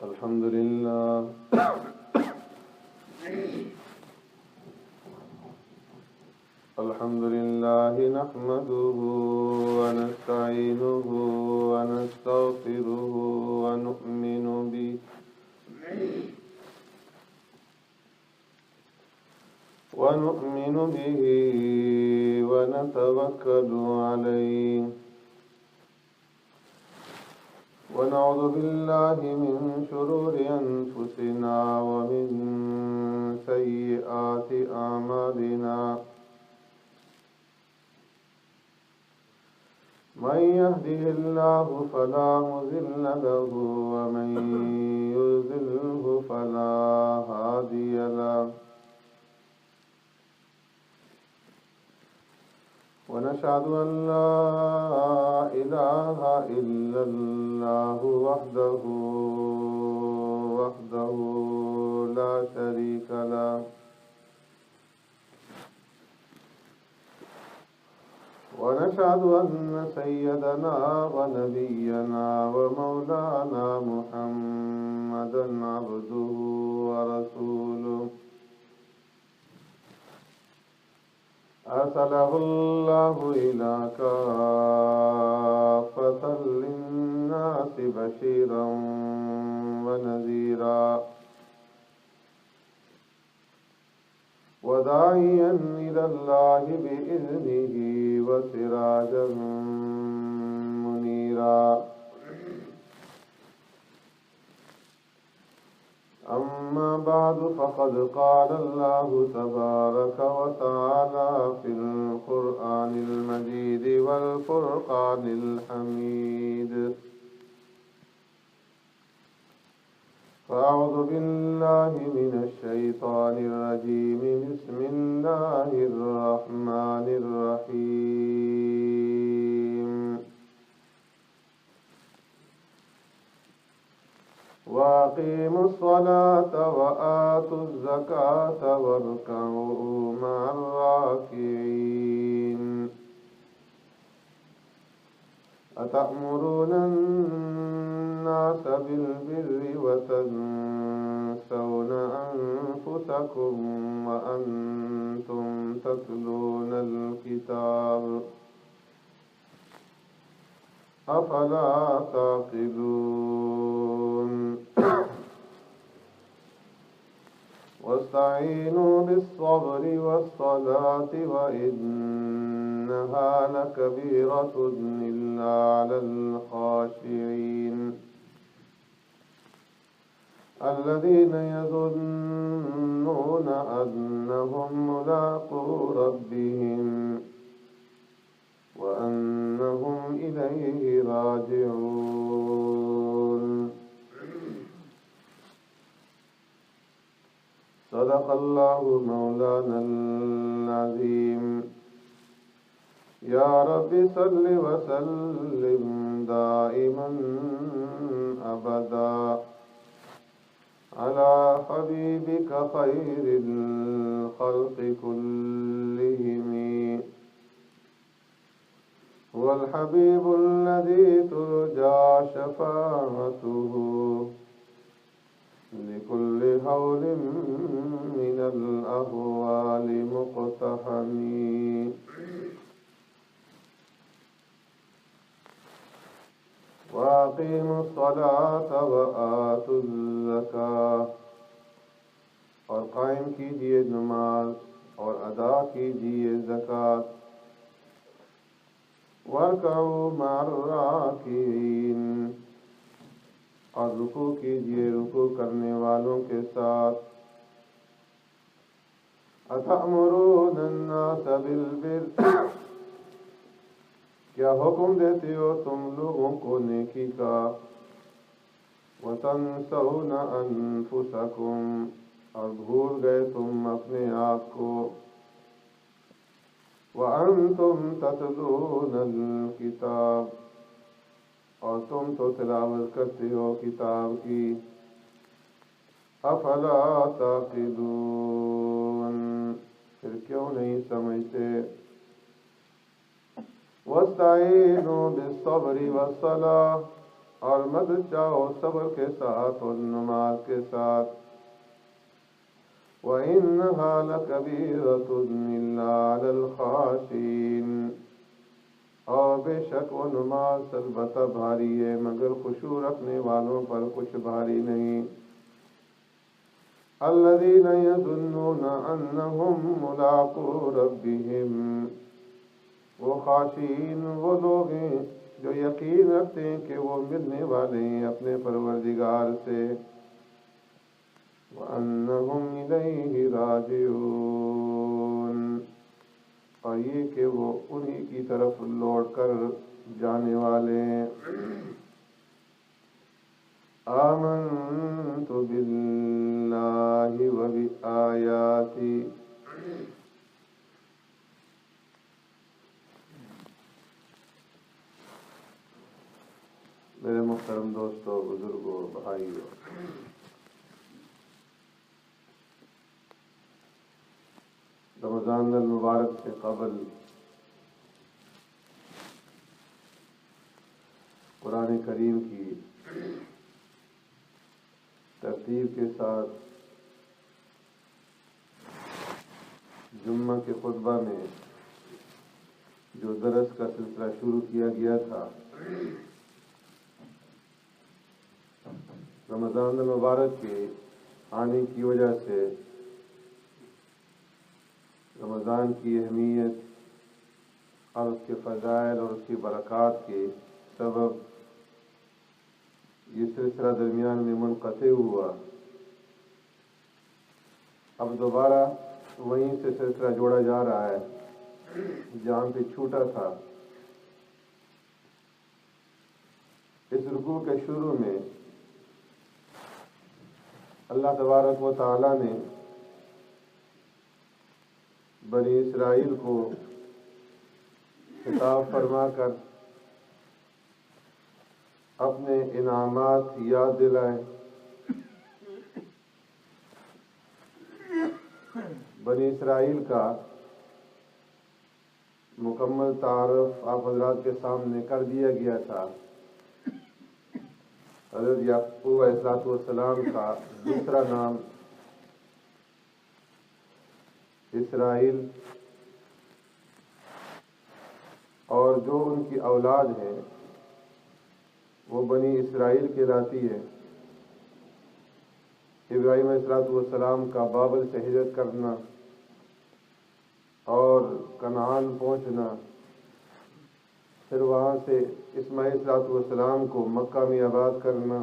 الحمد لله الحمد لله نحمده ونستعينه ونستغفره ونؤمن به ونتوكل عليه ونعوذ بالله من شرور أنفسنا ومن سيئات أعمالنا من يهده الله فلا مضل له ومن يضلله فلا هادي له ونشهد أن لا إله إلا الله وحده لا شريك له ونشهد أن سيدنا ونبينا ومولانا محمدا عبده ورسوله أرسله الله إلى كافة للناس بشيرا ونذيرا وداعيا إلى الله بإذنه وسراجا منيرا أما بعد فقد قال الله تبارك وتعالى في القرآن المجيد والفرقان الحميد فأعوذ بالله من الشيطان الرجيم بسم الله الرحمن الرحيم وأقيموا الصلاة وآتوا الزكاة واركعوا مع الراكعين أتأمرون الناس بالبر وتنسون أنفسكم وأنتم تتلون الكتاب أفلا تعقلون واستعينوا بالصبر والصلاة وإنها لكبيرة إلا على الخاشعين الذين يظنون أنهم ملاقو ربهم وأنهم إليه راجعون صدق الله مولانا العظيم يا رب صل وسلم دائما أبدا على حبيبك خير الخلق كلهم هو الحبيب الذي ترجى شفاعته لكل هول من الأهوال مقتحم وأقيموا الصلاة وآتوا الزكاة اور قائم کیجئے نماز اور ادا کیجئے زکوٰۃ وارکعوا مع الراکعین اور رکوع کیجئے رکوع کرنے والوں کے ساتھ اتأمرون الناس بالبر کیا حکم دیتے ہو تم لوگوں کو نیکی کا وتنسون انفسکم اور بھول گئے تم اپنے آپ کو وَأَنْتُمْ تَتْلُونَ الْكِتَابَ اور تم تو تلاوت کرتے ہو کتاب کی أَفَلَا تَعْقِلُونَ پھر کیوں نہیں سمجھتے وَاسْتَعِينُوا بِالصَّبْرِ وَالصَّلَاةِ اور مدد چاہو صبر کے ساتھ اور نماز کے ساتھ. وَإِنَّهَا لَكَبِيرَةٌ إِلَّا عَلَى الْخَاشِعِينَ. اور بے شک وہ نماز البتہ بھاری ہے مگر خشوع رکھنے والوں پر کچھ بھاری نہیں. الَّذِينَ يَظُنُّونَ أَنَّهُمْ مُلَاقُو رَبِّهِمْ. وہ خاشعین وہ لوگ ہیں جو یقین رکھتے ہیں کہ وہ ملنے والے ہیں اپنے پروردگار سے. وَأَنَّهُمْ إِلَيْهِ راجعون. اور یہ کہ وہ انہی کی طرف لوٹ کر جانے والے ہیں. آمنت باللہ وبآیاتی. میرے محترم دوستوں، بزرگوں، بھائیوں، رمضان المبارک سے قبل قرآن کریم کی ترتیب کے ساتھ جمعہ کے خطبہ میں جو درس کا سلسلہ شروع کیا گیا تھا، رمضان المبارک کے آنے کی وجہ سے رمضان کی اہمیت اور اس کے فضائل اور اس کی برکات کے سبب یہ سلسلہ درمیان میں منقطع ہوا. اب دوبارہ وہیں سے سلسلہ جوڑا جا رہا ہے جہاں پہ چھوٹا تھا. اس رکوع کے شروع میں اللہ تبارک و تعالی نے بنی اسرائیل کو خطاب فرما کر اپنے انعامات یاد دلائے. بنی اسرائیل کا مکمل تعارف آپ حضرات کے سامنے کر دیا گیا تھا. حضرت یعقوب علیہ السلام کا دوسرا نام اسرائیل، اور جو ان کی اولاد ہے وہ بنی اسرائیل کہلاتی ہے. ابراہیم علیہ السلام کا بابل سے ہجرت کرنا اور کنعان پہنچنا، پھر وہاں سے اسماعیل علیہ السلام کو مکہ میں آباد کرنا،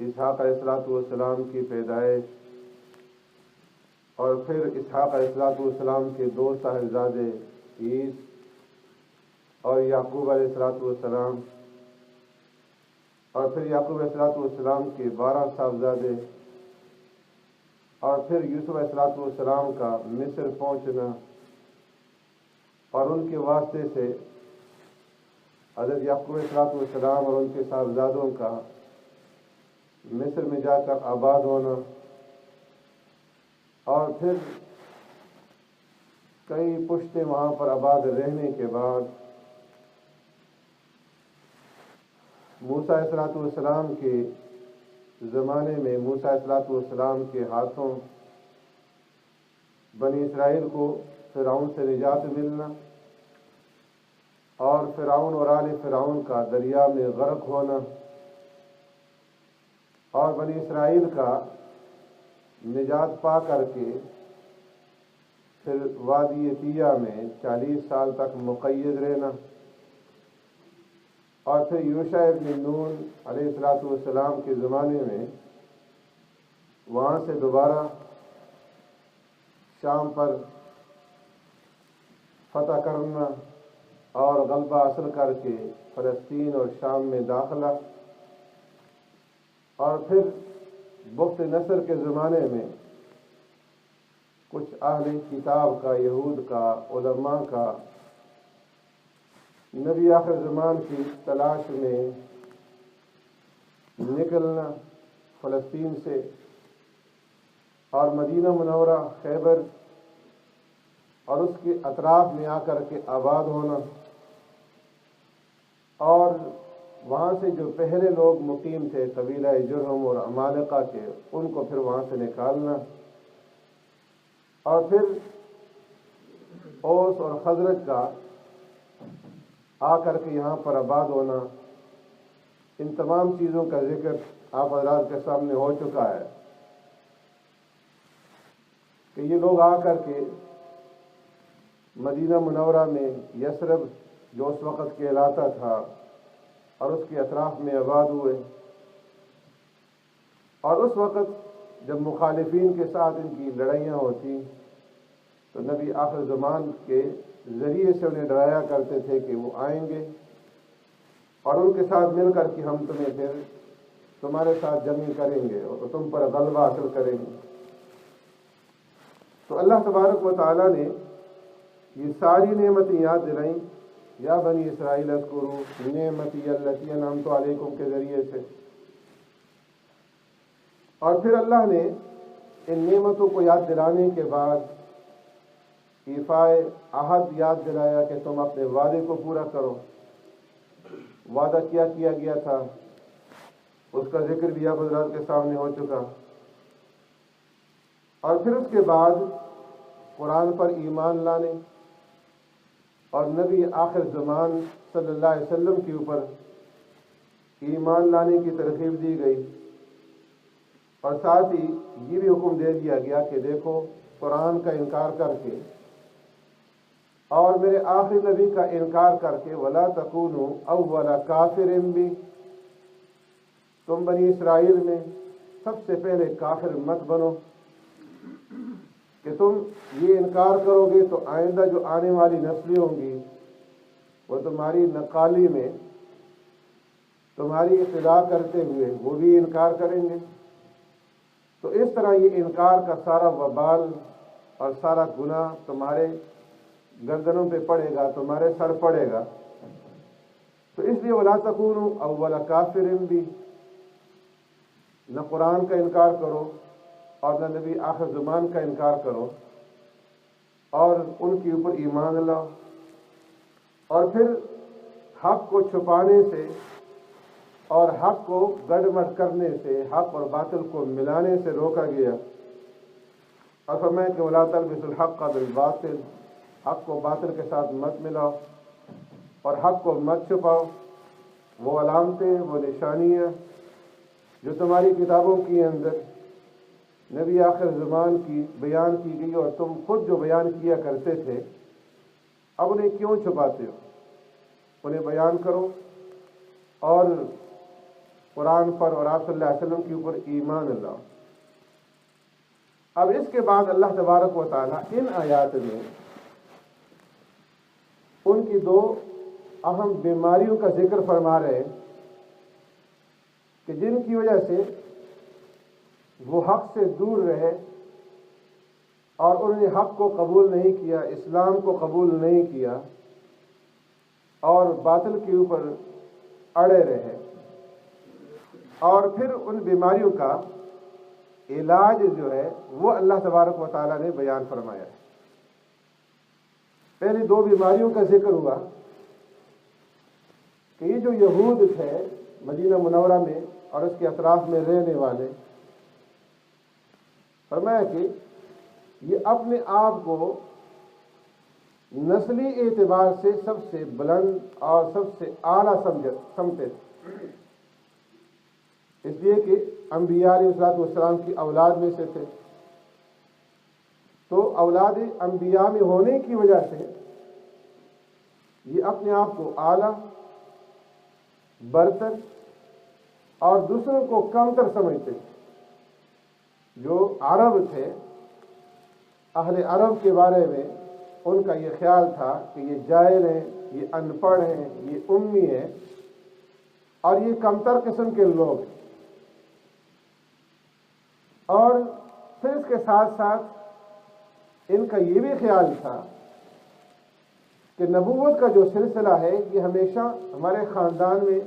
اسحاق علیہ السلام کی پیدائش، اور پھر اسحاق علیہ السلام کے دو صاحبزادے عیس اور یعقوب علیہ السلام، اور پھر یعقوب علیہ السلام کے 12 صاحبزادے، اور پھر یوسف علیہ السلام کا مصر پہنچنا، اور ان کے واسطے سے حضرت یعقوب علیہ السلام اور ان کے صاحبزادوں کا مصر میں جا کر آباد ہونا، اور پھر کئی پشتے وہاں پر آباد رہنے کے بعد موسیٰ علیہ السلام کے زمانے میں موسیٰ علیہ السلام کے ہاتھوں بنی اسرائیل کو فرعون سے نجات ملنا، اور فرعون اور آل فرعون کا دریا میں غرق ہونا، اور بنی اسرائیل کا نجات پا کر کے پھر وادی طیہ میں 40 سال تک مقید رہنا، اور پھر یوشع ابن نون علیہ السلام کے زمانے میں وہاں سے دوبارہ شام پر فتح کرنا اور غلبہ حاصل کر کے فلسطین اور شام میں داخلہ، اور پھر بخت نصر کے زمانے میں کچھ اہل کتاب کا، یہود کا، علماء کا نبی آخر زمان کی تلاش میں نکلنا فلسطین سے، اور مدینہ منورہ، خیبر اور اس کے اطراف میں آ کر کے آباد ہونا، اور وہاں سے جو پہلے لوگ مقیم تھے قبیلہ جرہم اور عمالقہ کے، ان کو پھر وہاں سے نکالنا، اور پھر اوس اور خزرج کا آ کر کے یہاں پر آباد ہونا، ان تمام چیزوں کا ذکر آپ حضرات کے سامنے ہو چکا ہے کہ یہ لوگ آ کر کے مدینہ منورہ میں یثرب جو اس وقت کہلاتا تھا اور اس کے اطراف میں آباد ہوئے، اور اس وقت جب مخالفین کے ساتھ ان کی لڑائیاں ہوتی تو نبی آخر زمان کے ذریعے سے انہیں ڈرایا کرتے تھے کہ وہ آئیں گے اور ان کے ساتھ مل کر کے ہم تمہیں پھر تمہارے ساتھ جنگ کریں گے اور تم پر غلبہ حاصل کریں گے۔ تو اللہ تبارک و تعالیٰ نے یہ ساری نعمتیں یاد دلائیں، یا بنی اسرائیل اذکروا نعمتی التی انعمت علیکم کے ذریعے سے، اور پھر اللہ نے ان نعمتوں کو یاد دلانے کے بعد ایفائے عہد یاد دلایا کہ تم اپنے وعدے کو پورا کرو۔ وعدہ کیا گیا تھا اس کا ذکر بھی آپ حضرات کے سامنے ہو چکا، اور پھر اس کے بعد قرآن پر ایمان لانے اور نبی آخر زمان صلی اللہ علیہ وسلم کے اوپر ایمان لانے کی ترغیب دی گئی، اور ساتھ ہی یہ بھی حکم دے دیا گیا کہ دیکھو قرآن کا انکار کر کے اور میرے آخری نبی کا انکار کر کے ولا تکونوا اول کافر بھی، تم بنی اسرائیل میں سب سے پہلے کافر مت بنو کہ تم یہ انکار کرو گے تو آئندہ جو آنے والی نسلیں ہوں گی وہ تمہاری نقالی میں تمہاری اقتدا کرتے ہوئے وہ بھی انکار کریں گے، تو اس طرح یہ انکار کا سارا وبال اور سارا گناہ تمہارے گردنوں پہ پڑے گا، تمہارے سر پڑے گا۔ تو اس لیے ولا تکونوا اول کافر بھی، نہ قرآن کا انکار کرو اور نہ نبی آخر زمان کا انکار کرو، اور ان کے اوپر ایمان لاؤ، اور پھر حق کو چھپانے سے اور حق کو گڑبڑ کرنے سے، حق اور باطل کو ملانے سے روکا گیا، اور فرمایا کہ ولا تلبسوا الحق بالباطل، حق کو باطل کے ساتھ مت ملاؤ اور حق کو مت چھپاؤ۔ وہ علامتیں، وہ نشانیاں جو تمہاری کتابوں کے اندر نبی آخر زمان کی بیان کی گئی اور تم خود جو بیان کیا کرتے تھے، اب انہیں کیوں چھپاتے ہو؟ انہیں بیان کرو اور قرآن پر اور آپ صلی اللہ علیہ وسلم کے اوپر ایمان لاؤ۔ اب اس کے بعد اللہ تبارک و تعالیٰ ان آیات میں ان کی دو اہم بیماریوں کا ذکر فرما رہے ہیں کہ جن کی وجہ سے وہ حق سے دور رہے اور انہوں نے حق کو قبول نہیں کیا، اسلام کو قبول نہیں کیا اور باطل کے اوپر اڑے رہے، اور پھر ان بیماریوں کا علاج جو ہے وہ اللہ تبارک و تعالیٰ نے بیان فرمایا ہے۔ پہلی دو بیماریوں کا ذکر ہوا کہ یہ جو یہود تھے مدینہ منورہ میں اور اس کے اطراف میں رہنے والے، فرمایا کہ یہ اپنے آپ کو نسلی اعتبار سے سب سے بلند اور سب سے اعلیٰ سمجھتے تھے، اس لیے کہ انبیاء علیہ الصلوۃ والسلام کی اولاد میں سے تھے، تو اولاد انبیاء میں ہونے کی وجہ سے یہ اپنے آپ کو اعلیٰ، برتر اور دوسروں کو کمتر سمجھتے تھے۔ جو عرب تھے، اہل عرب کے بارے میں ان کا یہ خیال تھا کہ یہ جاہل ہیں، یہ ان پڑھ ہیں، یہ امی ہیں اور یہ کمتر قسم کے لوگ ہیں، اور پھر اس کے ساتھ ساتھ ان کا یہ بھی خیال تھا کہ نبوت کا جو سلسلہ ہے یہ ہمیشہ ہمارے خاندان میں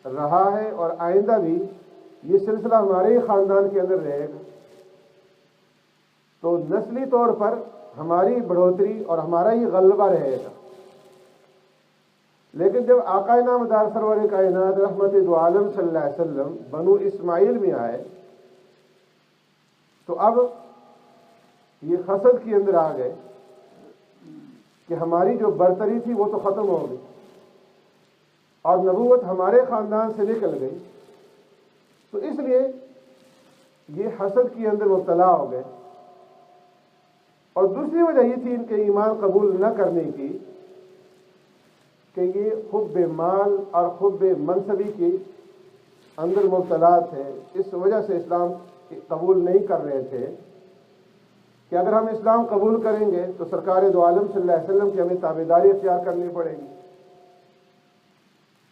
رہا ہے اور آئندہ بھی یہ سلسلہ ہمارے ہی خاندان کے اندر رہے گا، تو نسلی طور پر ہماری بڑھوتری اور ہمارا ہی غلبہ رہے گا۔ لیکن جب آقا نامدار سرور کائنات رحمت دو عالم صلی اللہ علیہ وسلم بنو اسماعیل میں آئے تو اب یہ حسد کے اندر آ گئے کہ ہماری جو برتری تھی وہ تو ختم ہو گئی اور نبوت ہمارے خاندان سے نکل گئی، تو اس لیے یہ حسد کے اندر مبتلا ہو گئے۔ اور دوسری وجہ یہ تھی ان کے ایمان قبول نہ کرنے کی کہ یہ حب مال اور حب منصبی کے اندر مبتلا تھے، اس وجہ سے اسلام قبول نہیں کر رہے تھے کہ اگر ہم اسلام قبول کریں گے تو سرکار دو عالم صلی اللہ علیہ وسلم کی ہمیں تابعداری اختیار کرنی پڑے گی،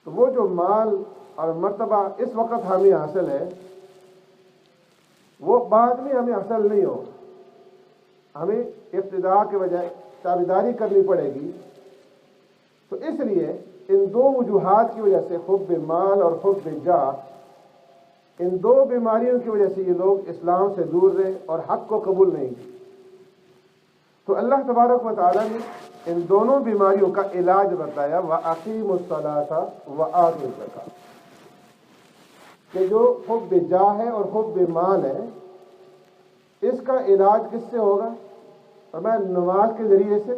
تو وہ جو مال اور مرتبہ اس وقت ہمیں حاصل ہے وہ بعد میں ہمیں حاصل نہیں ہوگا، ہمیں اقتداء کے بجائے تابعداری کرنی پڑے گی۔ تو اس لیے ان دو وجوہات کی وجہ سے حب مال اور حب جاہ، ان دو بیماریوں کی وجہ سے یہ لوگ اسلام سے دور رہے اور حق کو قبول نہیں کیا۔ تو اللہ تبارک و تعالیٰ نے ان دونوں بیماریوں کا علاج بتایا، وَأَقِيمُوا الصَّلَاةَ وَآتُوا الزَّكَاةَ، کہ جو حب جاہ ہے اور حب مال ہے اس کا علاج کس سے ہوگا؟ فرمایا نماز کے ذریعے سے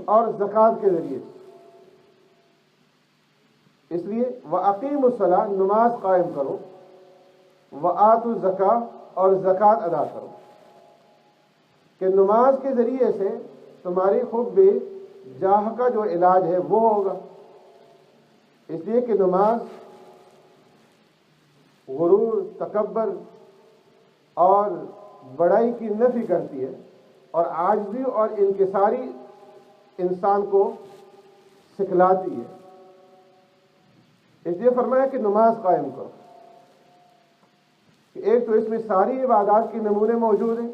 اور زکوٰۃ کے ذریعے سے۔ اس لیے وَأَقِيمُوا الصَّلَاةَ، نماز قائم کرو، وَآتُوا الزَّكَاةَ، اور زکوٰۃ ادا کرو، کہ نماز کے ذریعے سے تمہاری حب جاہ کا جو علاج ہے وہ ہوگا۔ اس لیے کہ نماز غرور، تکبر اور بڑائی کی نفی کرتی ہے اور عاجزی اور انکساری انسان کو سکھلاتی ہے۔ اس لیے فرمایا کہ نماز قائم کرو، کہ ایک تو اس میں ساری عبادات کے نمونے موجود ہیں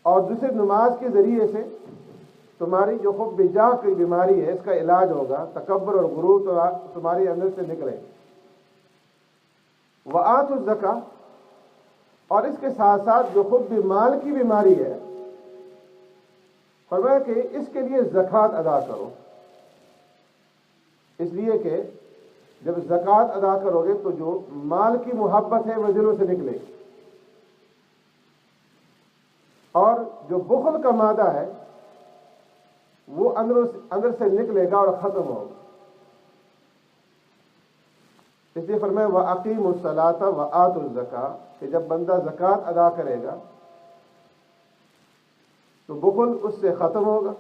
اور دوسرے نماز کے ذریعے سے تمہاری جو حب جاہ کی بیماری ہے اس کا علاج ہوگا، تکبر اور غرور تمہارے اندر سے نکلے۔ وآتوا الزکاۃ، اور اس کے ساتھ ساتھ جو حب مال کی بیماری ہے فرمایا کہ اس کے لیے زکوٰۃ ادا کرو، اس لیے کہ جب زکوٰۃ ادا کرو گے تو جو مال کی محبت ہے وہ دلوں سے نکلے گی اور جو بخل کا مادہ ہے وہ اندر سے نکلے گا اور ختم ہوگا۔ اس لیے فرمایا وَأَقِيمُوا الصَّلَاةَ وَآتُوا الزَّكَاةَ، کہ جب بندہ زکوٰۃ ادا کرے گا تو بخل اس سے ختم ہوگا،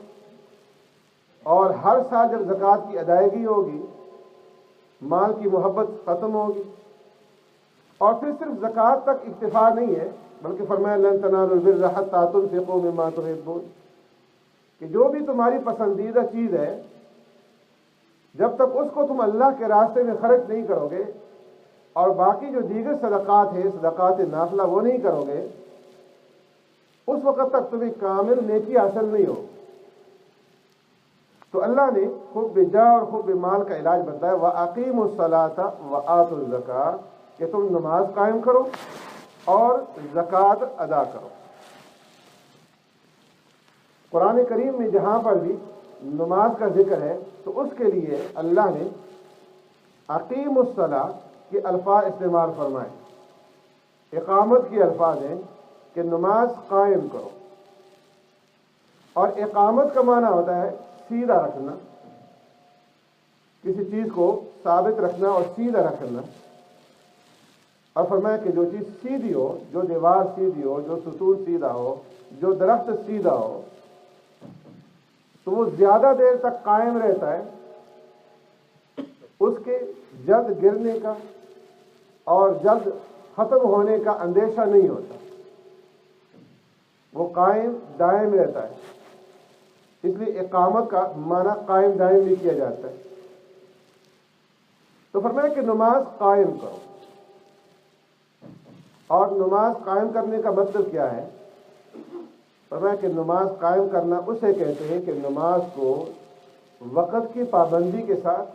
اور ہر سال جب زکوٰۃ کی ادائیگی ہوگی مال کی محبت ختم ہوگی۔ اور پھر صرف زکوٰۃ تک اکتفا نہیں ہے بلکہ فرمایا لَن تَنَالُوا الْبِرَّ حَتَّىٰ تُنفِقُوا مِمَّا تُحِبُّونَ، کہ جو بھی تمہاری پسندیدہ چیز ہے جب تک اس کو تم اللہ کے راستے میں خرچ نہیں کرو گے اور باقی جو دیگر صدقات ہیں صدقات نافلہ وہ نہیں کرو گے اس وقت تک تمہیں کامل نیکی حاصل نہیں ہو۔ تو اللہ نے حب جاہ اور حب مال کا علاج بتایا، وَأَقِيمُوا الصَّلَاةَ وَآتُوا الزَّكَاةَ، کہ تم نماز قائم کرو اور زکوٰۃ ادا کرو۔ قرآن کریم میں جہاں پر بھی نماز کا ذکر ہے تو اس کے لیے اللہ نے اقیم الصلاۃ کے الفاظ استعمال فرمائے، اقامت کے الفاظ ہیں کہ نماز قائم کرو، اور اقامت کا معنی ہوتا ہے سیدھا رکھنا، کسی چیز کو ثابت رکھنا اور سیدھا رکھنا، اور فرمایا کہ جو چیز سیدھی ہو، جو دیوار سیدھی ہو، جو ستون سیدھا ہو، جو درخت سیدھا ہو تو وہ زیادہ دیر تک قائم رہتا ہے، اس کے جلد گرنے کا اور جلد ختم ہونے کا اندیشہ نہیں ہوتا، وہ قائم دائم رہتا ہے۔ اس لیے اقامت کا معنی قائم دائم بھی کیا جاتا ہے۔ تو فرمایا کہ نماز قائم کرو، اور نماز قائم کرنے کا مطلب کیا ہے؟ فرمایا کہ نماز قائم کرنا اسے کہتے ہیں کہ نماز کو وقت کی پابندی کے ساتھ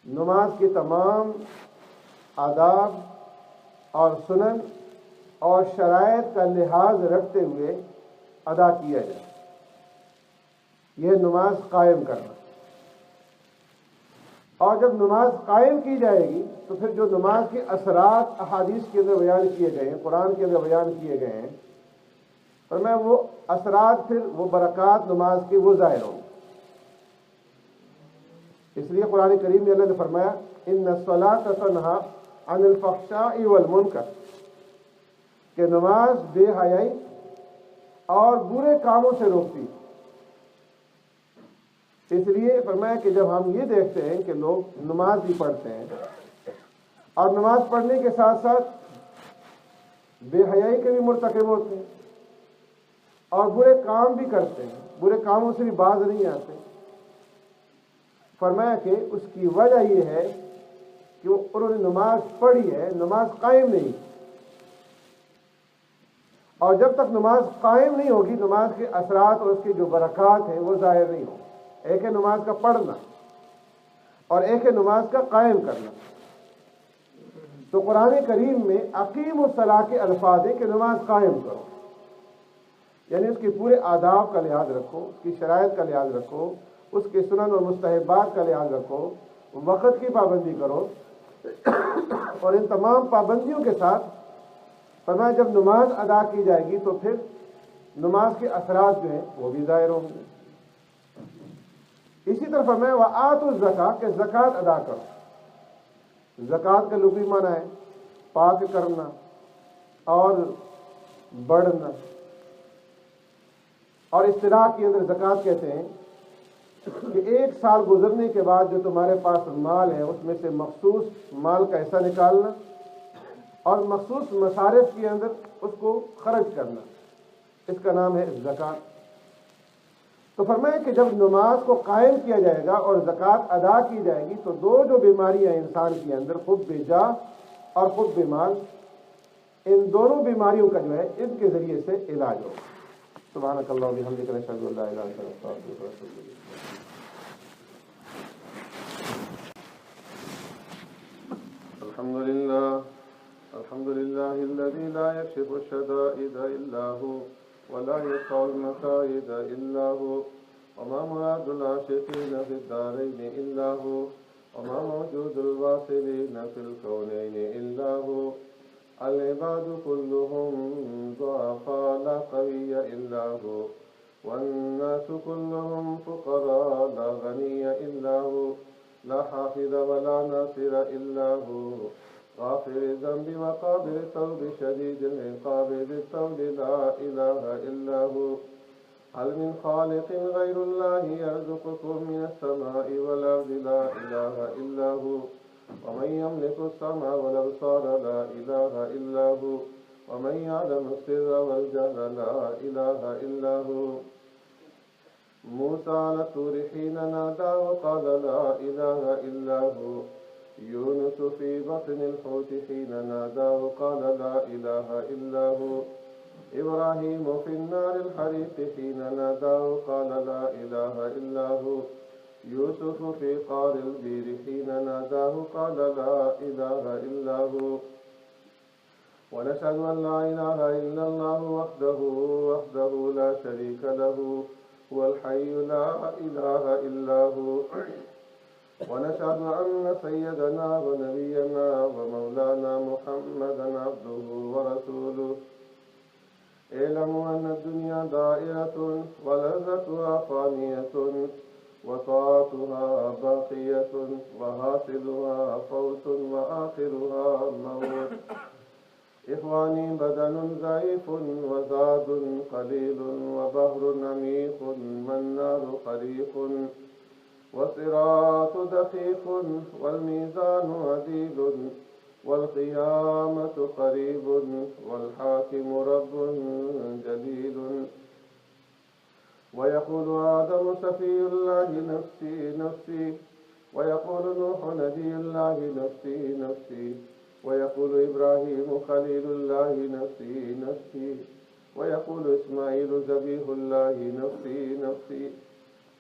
نماز کی تمام آداب اور سنن اور شرائط کا لحاظ رکھتے ہوئے ادا کیا جائے، یہ نماز قائم کرنا۔ اور جب نماز قائم کی جائے گی تو پھر جو نماز کے اثرات احادیث کے اندر بیان کیے گئے ہیں، قرآن کے اندر بیان کیے گئے ہیں، فرمایا وہ اثرات پھر وہ برکات نماز کے وہ ظاہر ہوں گے۔ اس لیے قرآن کریم میں اللہ نے فرمایا ان الصلاۃ تنہا عن الفحشاء والمنکر، کہ نماز بے حیائی اور برے کاموں سے روکتی۔ اس لیے فرمایا کہ جب ہم یہ دیکھتے ہیں کہ لوگ نماز بھی پڑھتے ہیں اور نماز پڑھنے کے ساتھ ساتھ بے حیائی کے بھی مرتکب ہوتے ہیں اور برے کام بھی کرتے ہیں، برے کاموں سے بھی باز نہیں آتے، فرمایا کہ اس کی وجہ یہ ہے کہ انہوں نے نماز پڑھی ہے، نماز قائم نہیں، اور جب تک نماز قائم نہیں ہوگی نماز کے اثرات اور اس کی جو برکات ہیں وہ ظاہر نہیں ہوں۔ ایک ہے نماز کا پڑھنا اور ایک ہے نماز کا قائم کرنا۔ تو قرآن کریم میں اقیم الصلاۃ کے الفاظ ہیں کہ نماز قائم کرو، یعنی اس کے پورے آداب کا لحاظ رکھو، اس کی شرائط کا لحاظ رکھو، اس کے سنن اور مستحبات کا لحاظ رکھو، وقت کی پابندی کرو، اور ان تمام پابندیوں کے ساتھ فرمایا جب نماز ادا کی جائے گی تو پھر نماز کے اثرات جو ہیں وہ بھی ظاہر ہوں گے۔ اسی طرح فرمایا وآتوا الزکاۃ، کہ زکوٰۃ ادا کرو۔ زکوٰۃ کا لغوی معنی ہے پاک کرنا اور بڑھنا، اور اصطلاح کے اندر زکوٰۃ کہتے ہیں کہ ایک سال گزرنے کے بعد جو تمہارے پاس مال ہے اس میں سے مخصوص مال کا حصہ نکالنا اور مخصوص مصارف کے اندر اس کو خرچ کرنا، اس کا نام ہے زکوٰۃ۔ تو فرمایا کہ جب نماز کو قائم کیا جائے گا اور زکوٰۃ ادا کی جائے گی تو دو جو بیماریاں انسان کے اندر حب جاہ اور حب مال، ان دونوں بیماریوں کا جو ہے ان کے ذریعے سے علاج ہوگا۔ سبحانک اللہم و بحمدک نشہد ان لا الہ الا انت نستغفرک ونتوب الیک۔ الحمد لله الذي لا يكشف الشدائد إلا هو ولا يقطع المكائد إلا هو، وما مراد العاشقين في الدارين إلا هو، وما موجود الواصلين في الكونين إلا هو، العباد كلهم ضعفاء لا قوي إلا هو، والناس كلهم فقراء لا غني إلا هو، لا حافظ ولا ناصر إلا هو، غافر الذنب وقابل التوب شديد العقاب ذي الطول لا إله إلا هو، هل من خالق غير الله يرزقكم من السماء والأرض لا إله إلا هو، ومن يملك السمع والأبصار لا إله إلا هو، ومن يعلم السر والجهر لا إله إلا هو، موسى على الطور حين نادى وقال لا إله إلا هو، يونس في بطن الحوت حين نادى وقال لا إله إلا هو، إبراهيم في النار الحريق حين نادى وقال لا إله إلا هو، يوسف في قعر البير حين ناداه قال لا إله إلا هو، ونشهد أن لا إله إلا الله وحده لا شريك له هو الحي لا إله إلا هو، ونشهد أن سيدنا ونبينا ومولانا محمدا عبده ورسوله، اعلموا أن الدنيا دائرة ولذتها فانية وطاعتها باقية وحاصلها فوت وآخرها موت، إخواني بدن ضعيف وزاد قليل وبحر عميق والنار خريق والصراط دقيق والميزان عديل والقيامة قريب والحاكم رب جليل، ويقول آدم سفي الله نفسي نفسي، ويقول نوح نبي الله نفسي نفسي، ويقول إبراهيم خليل الله نفسي نفسي، ويقول إسماعيل ذبيح الله نفسي نفسي،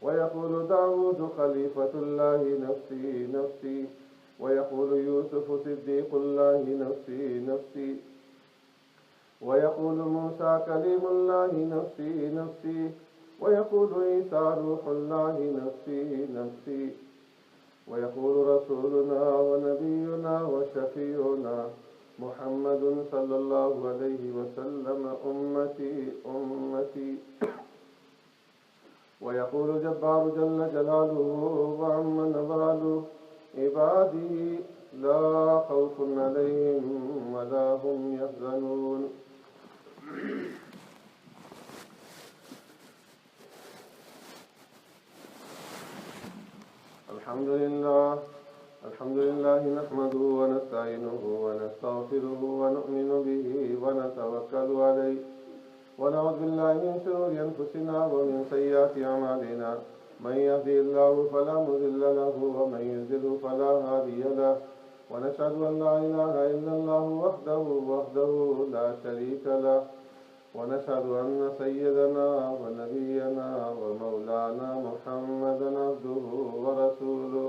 ويقول داود خليفة الله نفسي نفسي، ويقول يوسف صديق الله نفسي نفسي، ويقول موسى كليم الله نفسي نفسي، ويقول عيسى روح الله نفسي نفسي، ويقول رسولنا ونبينا وشفيعنا محمد صلى الله عليه وسلم أمتي أمتي. ويقول جبار جل جلاله وعم نواله عبادي لا خوف عليهم ولا هم يحزنون. الحمد لله نحمده ونستعينه ونستغفره ونؤمن به ونتوكل عليه ونعوذ بالله من شرور أنفسنا ومن سيئات أعمالنا. من يهده الله فلا مضل له ومن يضلل فلا هادي له. ونشهد أن لا إله إلا الله وحده لا شريك له. ونشهد أن سيدنا ونبينا ومولانا محمدا عبده ورسوله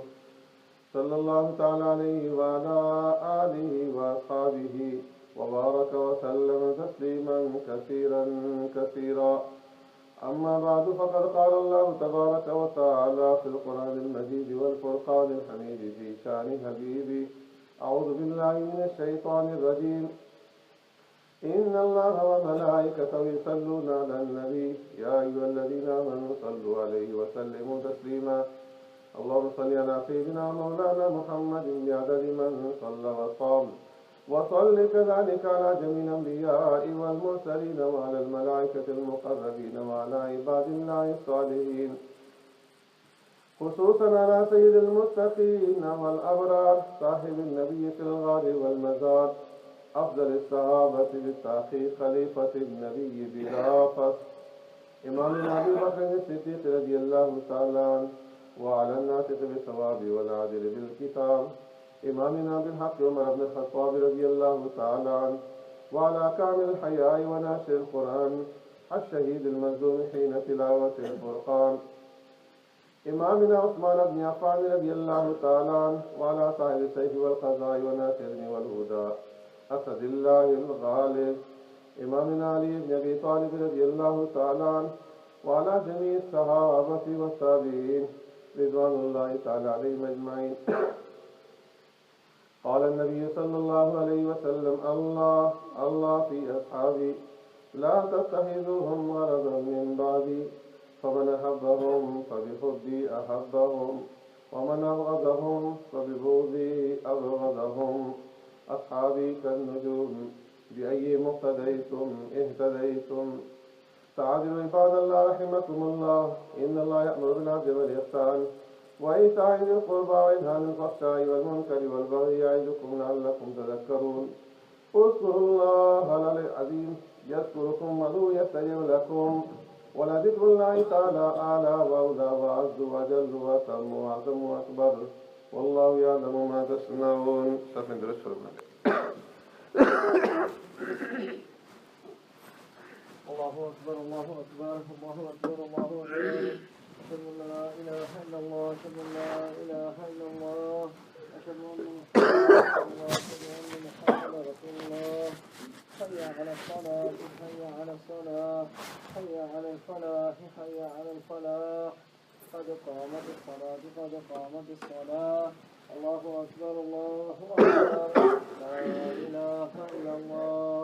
صلى الله تعالى عليه وعلى آله وأصحابه وبارك وسلم تسليما كثيرا كثيرا. أما بعد فقد قال الله تبارك وتعالى في القرآن المجيد والفرقان الحميد في شأن حبيبي: أعوذ بالله من الشيطان الرجيم. إن الله وملائكته يصلون على النبي يا أيها الذين آمنوا صلوا عليه وسلموا تسليما. اللهم صل على سيدنا مولانا محمد بعدد من صلى وصام، وصل كذلك على جميع الأنبياء والمرسلين وعلى الملائكة المقربين وعلى عباد الله الصالحين، خصوصا على سيد المتقين والأبرار صاحب النبي في الغار والمزار، أفضل الصحابة بالتحقيق خليفة النبي بلا فصل، إمامنا أبي بكر الصديق رضي الله تعالى عنه، وعلى الناطق بالصواب والعادل بالكتاب إمامنا بالحق عمر بن الخطاب رضي الله تعالى عنه، وعلى كامل الحياء وناشر القرآن الشهيد المظلوم حين تلاوة الفرقان إمامنا عثمان بن عفان رضي الله تعالى عنه، وعلى صاحب السيف والقضاء وناصر والهدى أسد الله الغالب إمامنا علي بن أبي طالب رضي الله تعالى عنه، وعلى جميع الصحابة والتابعين رضوان الله تعالى عليهم أجمعين. قال النبي صلى الله عليه وسلم: الله في أصحابي لا تتخذوهم غرضا من بعدي، فمن أحبهم فبحبي أحبهم، ومن أبغضهم فببغضي أبغضهم. أصحابي كالنجوم بأي مقتديتم اهتديتم. تعالوا عباد الله رحمكم الله، إن الله يأمر بالعدل والإحسان وإيتاء ذي القربى وينهى عن الفحشاء والمنكر والبغي يعظكم لعلكم تذكرون. اذكروا الله العظيم يذكركم وهو يستجيب لكم، ولذكر الله تعالى أعلى وأولى وأعز وأجل وأتم وأعظم وأكبر، والله يعلم ما تصنعون. الله أكبر الله أكبر الله أكبر الله أكبر. أشهد أن لا إله إلا الله أشهد أن لا إله إلا الله أشهد أن محمدا رسول الله. حي على الصلاة حي على الصلاة حي على الفلاح حي على الفلاح. قد قامت الصلاة قد قامت الصلاة. الله أكبر الله أكبر. لا إله إلا الله.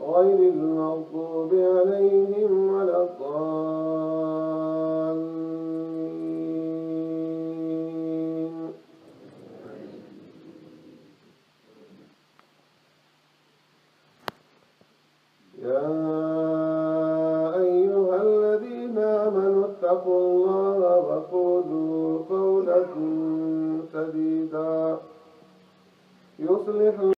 غير المغضوب عليهم ولا الضالين. يصلح